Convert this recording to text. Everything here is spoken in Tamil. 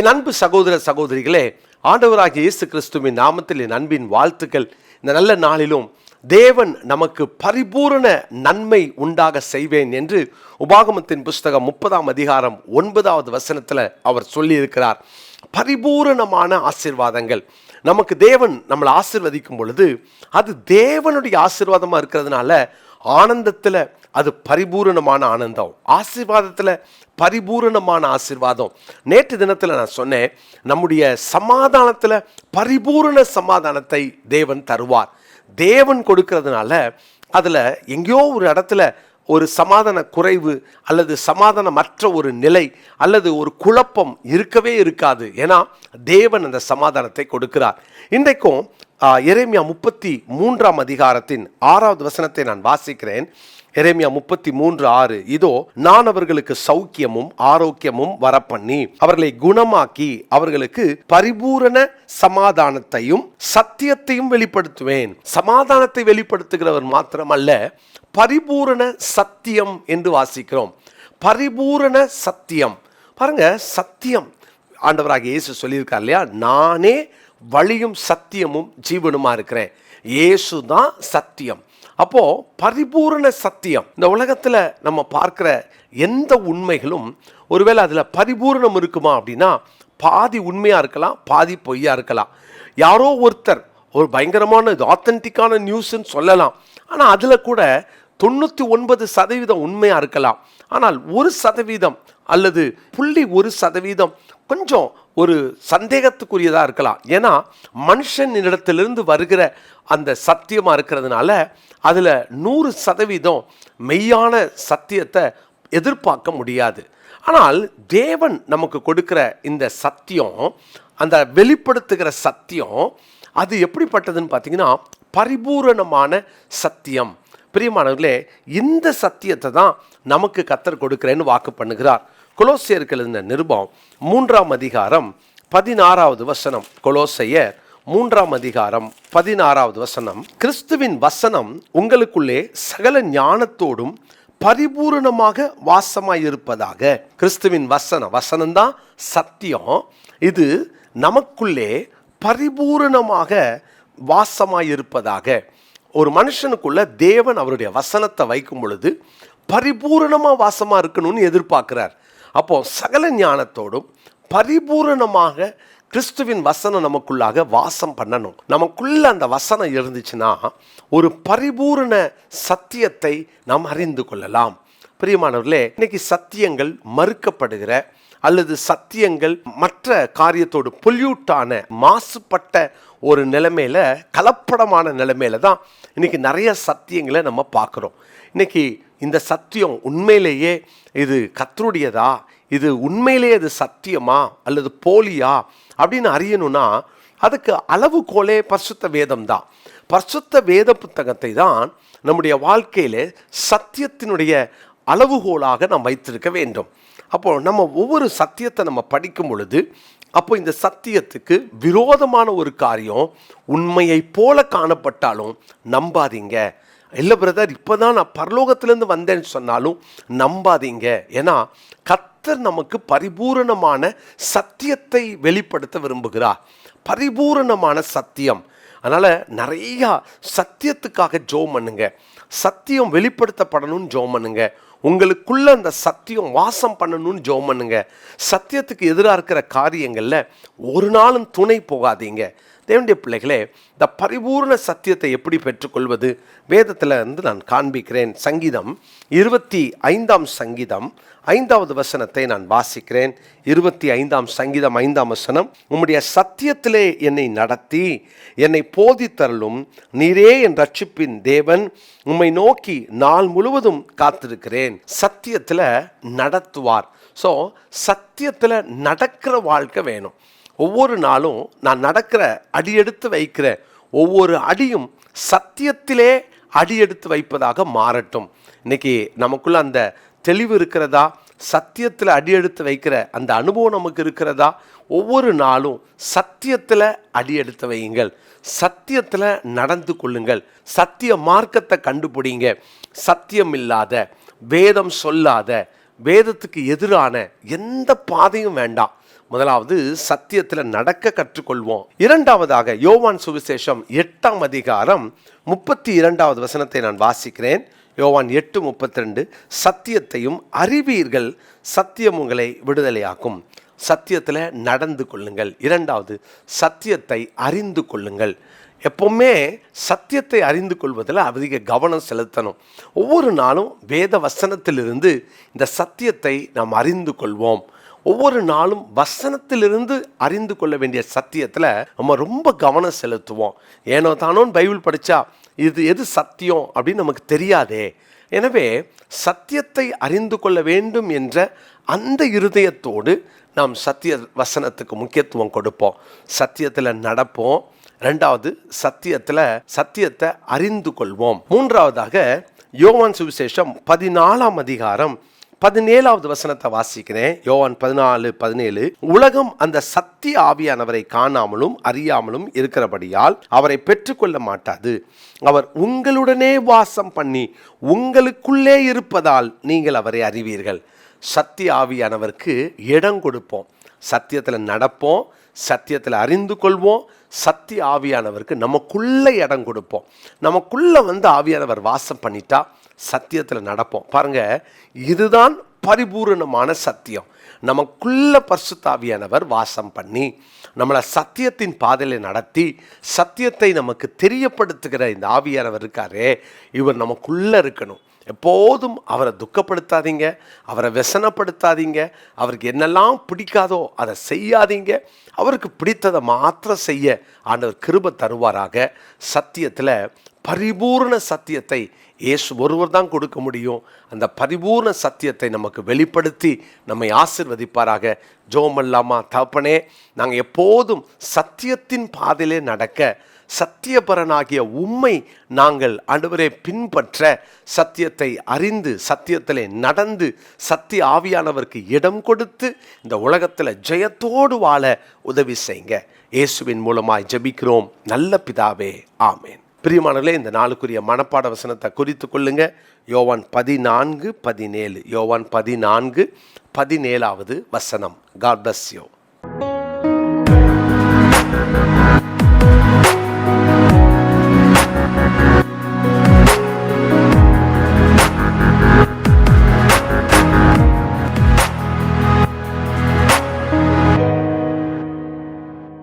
என் அன்பு சகோதர சகோதரிகளே, ஆண்டவராகிய இயேசு கிறிஸ்துவின் நாமத்தில் என் அன்பின் வாழ்த்துக்கள். இந்த நல்ல நாளிலும் தேவன் நமக்கு பரிபூரண நன்மை உண்டாக செய்வேன் என்று உபாகமத்தின் புஸ்தகம் 30ஆம் அதிகாரம் 9வது வசனத்தில் அவர் சொல்லியிருக்கிறார். பரிபூரணமான ஆசீர்வாதங்கள் நமக்கு தேவன் நம்மளை ஆசீர்வதிக்கும் பொழுது அது தேவனுடைய ஆசீர்வாதமாக இருக்கிறதுனால ஆனந்தத்தில் அது பரிபூரணமான ஆனந்தம், ஆசீர்வாதத்தில் பரிபூரணமான ஆசீர்வாதம். நேற்று தினத்தில் நான் சொன்னேன், நம்முடைய சமாதானத்தில் பரிபூரண சமாதானத்தை தேவன் தருவார். தேவன் கொடுக்கறதுனால அதில் எங்கேயோ ஒரு இடத்துல ஒரு சமாதான குறைவு அல்லது சமாதானமற்ற ஒரு நிலை அல்லது ஒரு குழப்பம் இருக்கவே இருக்காது. ஏன்னா தேவன் அந்த சமாதானத்தை கொடுக்கிறார். இன்றைக்கும் எரேமியா 33ஆம் அதிகாரத்தின் 6வது வசனத்தை நான் வாசிக்கிறேன். எரேமியா 33:6, இதோ நான் அவர்களுக்கு சௌக்கியமும் ஆரோக்கியமும் வரப்பண்ணி அவர்களை குணமாக்கி அவர்களுக்கு பரிபூரண சமாதானத்தையும் சத்தியத்தையும் வெளிப்படுத்துவேன். சமாதானத்தை வெளிப்படுத்துகிறவர் மாத்திரமல்ல, பரிபூரண சத்தியம் என்று வாசிக்கிறோம். பரிபூரண சத்தியம் பாருங்க, சத்தியம் ஆண்டவராகிய இயேசு சொல்லியிருக்கார் இல்லையா, நானே வழியும் சத்தியமும் ஜீவனுமா இருக்கிறேன். இயேசு தான் சத்தியம். அப்போ பரிபூரண சத்தியம். இந்த உலகத்துல நம்ம பார்க்கிற எந்த உண்மைகளும் ஒருவேளை அதுல பரிபூரணம் இருக்குமா அப்படின்னா பாதி உண்மையா இருக்கலாம், பாதி பொய்யா இருக்கலாம். யாரோ ஒருத்தர் ஒரு பயங்கரமான ஆத்தென்டிக்கான நியூஸ்ன்னு சொல்லலாம், ஆனா அதுல கூட 99% உண்மையா இருக்கலாம். ஆனால் 1% அல்லது 0.1% கொஞ்சம் ஒரு சந்தேகத்துக்குரியதா இருக்கலாம். ஏன்னா மனுஷனிடத்திலிருந்து வருகிற அந்த சத்தியமா இருக்கிறதுனால அதுல 100% மெய்யான சத்தியத்தை எதிர்பார்க்க முடியாது. ஆனால் தேவன் நமக்கு கொடுக்கிற இந்த சத்தியம், அந்த வெளிப்படுத்துகிற சத்தியம், அது எப்படிப்பட்டதுன்னு பார்த்தீங்கன்னா பரிபூரணமான சத்தியம். பிரியமானவர்களே, இந்த சத்தியத்தை தான் நமக்கு கர்த்தர் கொடுக்கிறேன்னு வாக்கு பண்ணுகிறார். கொலோசியருக்கு எழுதின நிருபம் 3ஆம் அதிகாரம் 16வது வசனம். கொலோசையர் 3ஆம் அதிகாரம் 16வது வசனம். கிறிஸ்துவின் வசனம் உங்களுக்குள்ளே சகல ஞானத்தோடும் பரிபூரணமாக வாசமாயிருப்பதாக. கிறிஸ்துவின் வசனம்தான் சத்தியம். இது நமக்குள்ளே பரிபூரணமாக வாசமாயிருப்பதாக. ஒரு மனுஷனுக்குள்ள தேவன் அவருடைய வசனத்தை வைக்கும் பொழுது பரிபூரணமா வாசமா இருக்கணும்னு எதிர்பார்க்கிறார். அப்போ சகல ஞானத்தோடும் பரிபூரணமாக கிறிஸ்துவின் வசனம் நமக்குள்ளாக வாசம் பண்ணணும். நமக்குள்ள அந்த வசனம் இருந்துச்சுன்னா ஒரு பரிபூரண சத்தியத்தை நாம் அறிந்து கொள்ளலாம். பிரியமானவர்களே, இன்னைக்கு சத்தியங்கள் மறுக்கப்படுகிற அல்லது சத்தியங்கள் மற்ற காரியத்தோடு பொல்யூட்டான மாசுபட்ட ஒரு நிலைமையில, கலப்படமான நிலைமையில தான் இன்னைக்கு நிறைய சத்தியங்களை நம்ம பார்க்குறோம். இன்னைக்கு இந்த சத்தியம் உண்மையிலேயே இது கர்த்தருடையதா, இது உண்மையிலேயே இது சத்தியமா அல்லது போலியா அப்படின்னு அறியணும்னா அதுக்கு அளவுகோலே பரிசுத்த வேதம் தான். பரிசுத்த வேத புத்தகத்தை தான் நம்முடைய வாழ்க்கையில சத்தியத்தினுடைய அளவுகோலாக நாம் வைத்திருக்க வேண்டும். அப்போ நம்ம ஒவ்வொரு சத்தியத்தை நம்ம படிக்கும் பொழுது அப்போ இந்த சத்தியத்துக்கு விரோதமான ஒரு காரியம் உண்மையை போல காணப்பட்டாலும் நம்பாதீங்க. இல்லை பிரதர், இப்போதான் நான் பரலோகத்திலேருந்து வந்தேன்னு சொன்னாலும் நம்பாதீங்க. ஏன்னா கர்த்தர் நமக்கு பரிபூரணமான சத்தியத்தை வெளிப்படுத்த விரும்புகிறார். பரிபூரணமான சத்தியம். அதனால் நிறையா சத்தியத்துக்காக ஜெபம் பண்ணுங்க. சத்தியம் வெளிப்படுத்தப்படணும்னு ஜெபம் பண்ணுங்க. உங்களுக்குள்ள அந்த சத்தியம் வாசம் பண்ணணும்னு ஜெபம் பண்ணுங்க. சத்தியத்துக்கு எதிராக இருக்கிற காரியங்களில் ஒரு நாளும் துணை போகாதீங்க. தேவனுடைய பிள்ளைகளே, இந்த பரிபூர்ண சத்தியத்தை எப்படி பெற்றுக்கொள்வது? வேதத்தில் இருந்து நான் காண்பிக்கிறேன். சங்கீதம் 25ஆம் சங்கீதம் 5வது வசனத்தை நான் வாசிக்கிறேன். 25ஆம் சங்கீதம் 5ஆம் வசனம். உம்முடைய சத்தியத்திலே என்னை நடத்தி என்னை போதித்தருளும், நீரே என் ரட்சிப்பின் தேவன், உம்மை நோக்கி நாள் முழுவதும் காத்திருக்கிறேன். சத்தியத்தில் நடத்துவார். ஸோ சத்தியத்தில் நடக்கிற வாழ்க்கை வேணும். ஒவ்வொரு நாளும் நான் நடக்கிற அடியெடுத்து வைக்கிற ஒவ்வொரு அடியும் சத்தியத்திலே அடியெடுத்து வைப்பதாக மாறட்டும். இன்னைக்கு நமக்குள்ள அந்த தெளிவு இருக்கிறதா? சத்தியத்தில் அடியெடுத்து வைக்கிற அந்த அனுபவம் நமக்கு இருக்கிறதா? ஒவ்வொரு நாளும் சத்தியத்தில் அடியெடுத்து வையுங்கள். சத்தியத்தில் நடந்து கொள்ளுங்கள். சத்திய மார்க்கத்தை கண்டுபிடிங்க. சத்தியம் இல்லாத, வேதம் சொல்லாத, வேதத்துக்கு எதிரான எந்த பாதையும் வேண்டாம். முதலாவது சத்தியத்தில் நடக்க கற்றுக்கொள்வோம். இரண்டாவதாக யோவான் சுவிசேஷம் 8ஆம் அதிகாரம் 32வது வசனத்தை நான் வாசிக்கிறேன். யோவான் 8:32, சத்தியத்தையும் அறிவீர்கள், சத்தியம் உங்களை விடுதலையாக்கும். சத்தியத்தில் நடந்து கொள்ளுங்கள். இரண்டாவது, சத்தியத்தை அறிந்து கொள்ளுங்கள். எப்பவுமே சத்தியத்தை அறிந்து கொள்வதில் அதிக கவனம் செலுத்தணும். ஒவ்வொரு நாளும் வேத வசனத்திலிருந்து இந்த சத்தியத்தை நாம் அறிந்து கொள்வோம். ஒவ்வொரு நாளும் வசனத்திலிருந்து அறிந்து கொள்ள வேண்டிய சத்தியத்தில் நம்ம ரொம்ப கவனம் செலுத்துவோம். ஏனோ தானோன்னு பைபிள் படித்தா இது எது சத்தியம் அப்படின்னு நமக்கு தெரியாதே. எனவே சத்தியத்தை அறிந்து கொள்ள வேண்டும் என்ற அந்த இருதயத்தோடு நாம் சத்திய வசனத்துக்கு முக்கியத்துவம் கொடுப்போம். சத்தியத்தில் நடப்போம். ரெண்டாவது, சத்தியத்தை அறிந்து கொள்வோம். மூன்றாவதாக யோவான் சுவிசேஷம் 14ஆம் அதிகாரம் 17வது வசனத்தை வாசிக்கிறேன். யோவான் 14:17, உலகம் அந்த சத்திய ஆவியானவரை காணாமலும் அறியாமலும் இருக்கிறபடியால் அவரை பெற்றுக்கொள்ள மாட்டாது. அவர் உங்களுடனே வாசம் பண்ணி உங்களுக்குள்ளே இருப்பதால் நீங்கள் அவரை அறிவீர்கள். சத்திய ஆவியானவருக்கு இடம் கொடுப்போம். சத்தியத்தில் நடப்போம், சத்தியத்தில் அறிந்து கொள்வோம். சத்திய ஆவியானவருக்கு நமக்குள்ள இடம் கொடுப்போம். நமக்குள்ள ஆவியானவர் வாசம் பண்ணிட்டா சத்தியத்தில் நடப்போம். பாருங்க, இதுதான் பரிபூரணமான சத்தியம். நமக்குள்ள பரிசுத்த ஆவியானவர் வாசம் பண்ணி நம்மளை சத்தியத்தின் பாதையில் நடத்தி சத்தியத்தை நமக்கு தெரியப்படுத்துகிற இந்த ஆவியானவர் இருக்காரே, இவர் நமக்குள்ள இருக்கணும். எப்போதும் அவரை துக்கப்படுத்தாதீங்க, அவரை व्यसனப்படுத்தாதீங்க. அவருக்கு என்னெல்லாம் பிடிக்காதோ அதை செய்யாதீங்க. அவருக்கு பிடித்ததை மாத்திரம் செய்ய ஆண்டவர் கிருபை தருவாராக. சத்தியத்தில் பரிபூர்ண சத்தியத்தை இயேசு ஒருவர் தான் கொடுக்க முடியும். அந்த பரிபூர்ண சத்தியத்தை நமக்கு வெளிப்படுத்தி நம்மை ஆசீர்வதிப்பாராக. ஜெபமல்லாமா? தகப்பனே, நாங்கள் எப்போதும் சத்தியத்தின் பாதையிலே நடக்க, சத்தியபரனாகிய உம்மை நாங்கள் ஆண்டவரே பின்பற்ற, சத்தியத்தை அறிந்து சத்தியத்திலே நடந்து சத்திய ஆவியானவருக்கு இடம் கொடுத்து இந்த உலகத்தில் ஜெயத்தோடு வாழ உதவி செய்யுங்க. இயேசுவின் மூலமாய் ஜெபிக்கிறோம் நல்ல பிதாவே, ஆமேன். பிரியமானவர்களே, இந்த நாளுக்குரிய மனப்பாட வசனத்தை குறித்து கொள்ளுங்க. யோவான் 14:17. யோவான் 14:17வது வசனம். God bless you.